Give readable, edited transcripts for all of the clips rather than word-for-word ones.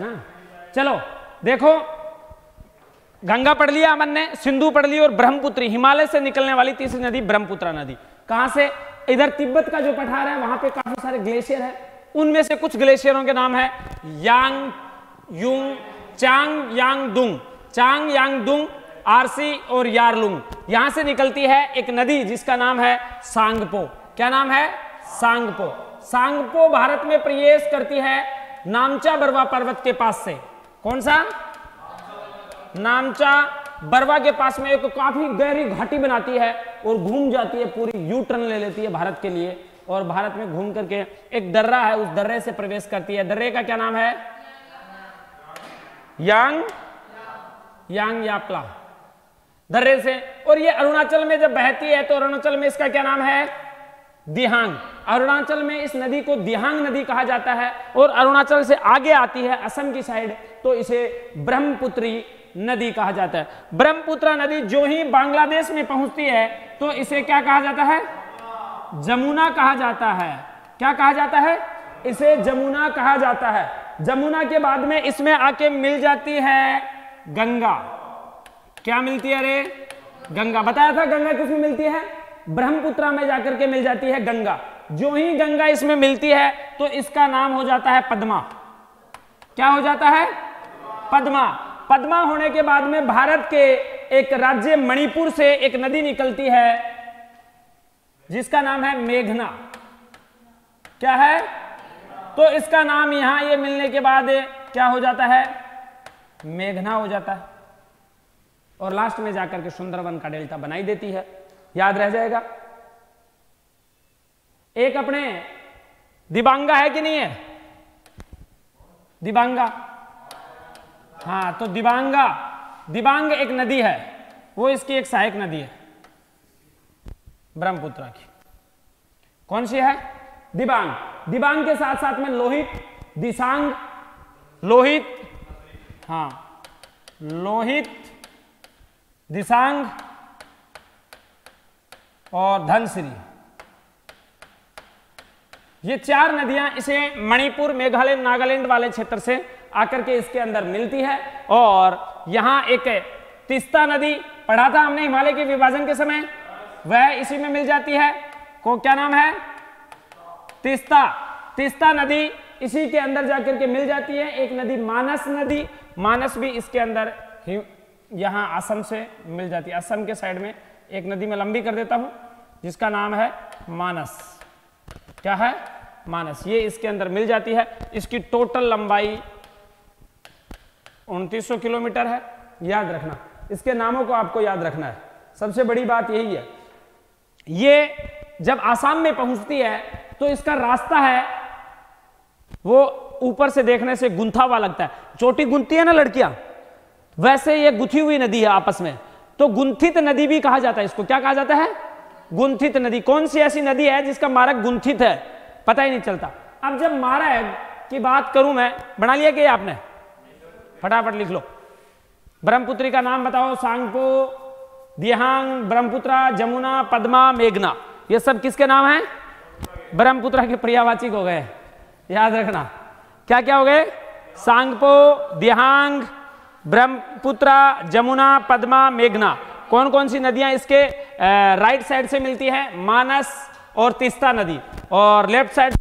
हाँ, चलो देखो, गंगा पढ़ लिया अमन ने, सिंधु पढ़ ली और ब्रह्मपुत्री, हिमालय से निकलने वाली तीसरी नदी ब्रह्मपुत्रा नदी। कहां से? इधर तिब्बत का जो पठार है वहां पे काफी सारे ग्लेशियर है, उनमें से कुछ ग्लेशियरों के नाम है यांग युंग, चांग यांग दुंग, चांग यांग दुंग, आरसी और यारलुंग। यहां से निकलती है एक नदी जिसका नाम है सांगपो। क्या नाम है? सांगपो। सांगपो भारत में प्रवेश करती है नामचा बरवा पर्वत के पास से। कौन सा? नामचा बरवा के पास में एक काफी गहरी घाटी बनाती है और घूम जाती है, पूरी यू टर्न ले लेती है भारत के लिए, और भारत में घूम करके एक दर्रा है, उस दर्रे से प्रवेश करती है। दर्रे का क्या नाम है? यांग यांग यापला दर्रे से। और ये अरुणाचल में जब बहती है तो अरुणाचल में इसका क्या नाम है? दिहांग। अरुणाचल में इस नदी को दिहांग नदी कहा जाता है, और अरुणाचल से आगे आती है असम की साइड तो इसे ब्रह्मपुत्री नदी कहा जाता है। ब्रह्मपुत्रा नदी जो ही बांग्लादेश में पहुंचती है तो इसे क्या कहा जाता है? जमुना कहा जाता है। क्या कहा जाता है? इसे जमुना कहा जाता है। जमुना के बाद में इसमें आके मिल जाती है गंगा। क्या मिलती है? अरे गंगा। बताया था गंगा किसमें मिलती है? ब्रह्मपुत्रा में जाकर के मिल जाती है गंगा। जो ही गंगा इसमें मिलती है तो इसका नाम हो जाता है पद्मा। क्या हो जाता है? पद्मा। पद्मा होने के बाद में भारत के एक राज्य मणिपुर से एक नदी निकलती है जिसका नाम है मेघना। क्या है? तो इसका नाम यहां ये मिलने के बाद क्या हो जाता है? मेघना हो जाता है, और लास्ट में जाकर के सुंदरवन का डेल्टा बनाई देती है। याद रह जाएगा। एक अपने दिबांगा है कि नहीं है? दिबांगा, हाँ, तो दिबांगा, दिबांग एक नदी है, वो इसकी एक सहायक नदी है ब्रह्मपुत्रा की। कौन सी है? दिबांग। दिबांग के साथ साथ में लोहित, दिसांग, लोहित, हाँ, लोहित, दिसांग और धनसिरी, ये चार नदियां इसे मणिपुर, मेघालय, नागालैंड वाले क्षेत्र से आकर के इसके अंदर मिलती है। और यहां एक तीस्ता नदी पढ़ा था हमने हिमालय के विभाजन के समय, वह इसी में मिल जाती है। को क्या नाम है? तीस्ता। तीस्ता नदी इसी के अंदर जाकर के मिल जाती है। एक नदी मानस नदी, मानस भी इसके अंदर यहां असम से मिल जाती है। असम के साइड में एक नदी में लंबी कर देता हूं जिसका नाम है मानस। क्या है? मानस। ये इसके अंदर मिल जाती है। इसकी टोटल लंबाई 2900 किलोमीटर है। याद रखना, इसके नामों को आपको याद रखना है। सबसे बड़ी बात यही है, ये जब आसाम में पहुंचती है तो इसका रास्ता है वो ऊपर से देखने से गुंथा हुआ लगता है। चोटी गुंथती है ना लड़कियां, वैसे ये गुथी हुई नदी है आपस में, तो गुंथित नदी भी कहा जाता है इसको। क्या कहा जाता है? गुंथित नदी। कौन सी ऐसी नदी है जिसका मार्ग गुंथित है? पता ही नहीं चलता। अब जब मार्ग की बात करूं मैं, बना लिया कि आपने? फटाफट लिख लो। ब्रह्मपुत्री का नाम बताओ। सांगपो, दिहांग, ब्रह्मपुत्रा, जमुना, पद्मा, मेघना, ये सब किसके नाम हैं? ब्रह्मपुत्रा के पर्यायवाची हो गए। याद रखना, क्या क्या हो गए? सांगपो, दिहांग, ब्रह्मपुत्रा, जमुना, पद्मा, मेघना। कौन कौन सी नदियां इसके राइट साइड से मिलती है? मानस और तीस्ता नदी। और लेफ्ट साइड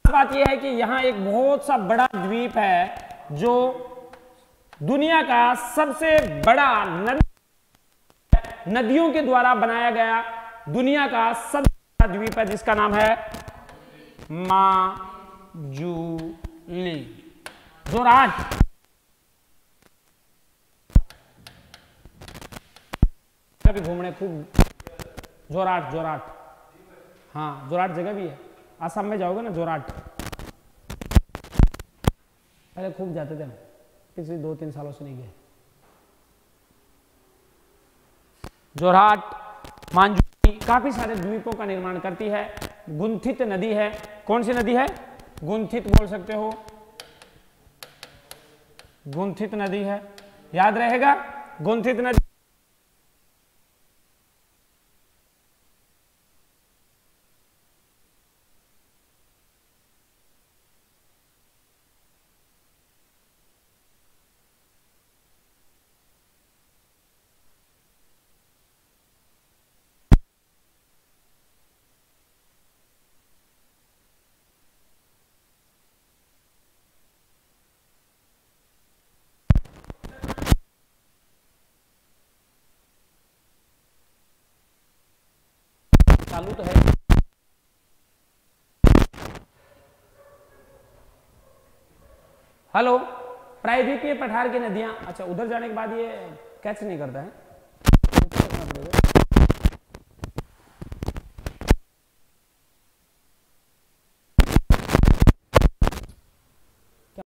बात यह है कि यहां एक बहुत सा बड़ा द्वीप है जो दुनिया का सबसे बड़ा नदियों के द्वारा बनाया गया दुनिया का सबसे बड़ा द्वीप है, जिसका नाम है माजुली। जोरहाट, भी घूमने खूब। जोरहाट, जोरहाट, हाँ जोरहाट जगह भी है, असम में जाओगे ना जोरहाट, पहले खूब जाते थे हम, पिछले 2-3 सालों से नहीं गए। जोरहाट मांजुली काफी सारे द्वीपों का निर्माण करती है। गुंथित नदी है, कौन सी नदी है? गुंथित बोल सकते हो, गुंथित नदी है, याद रहेगा गुंथित नदी। चालू तो है। हेलो, प्रायद्वीपीय पठार की नदियां, अच्छा उधर जाने के बाद ये कैच नहीं करता है।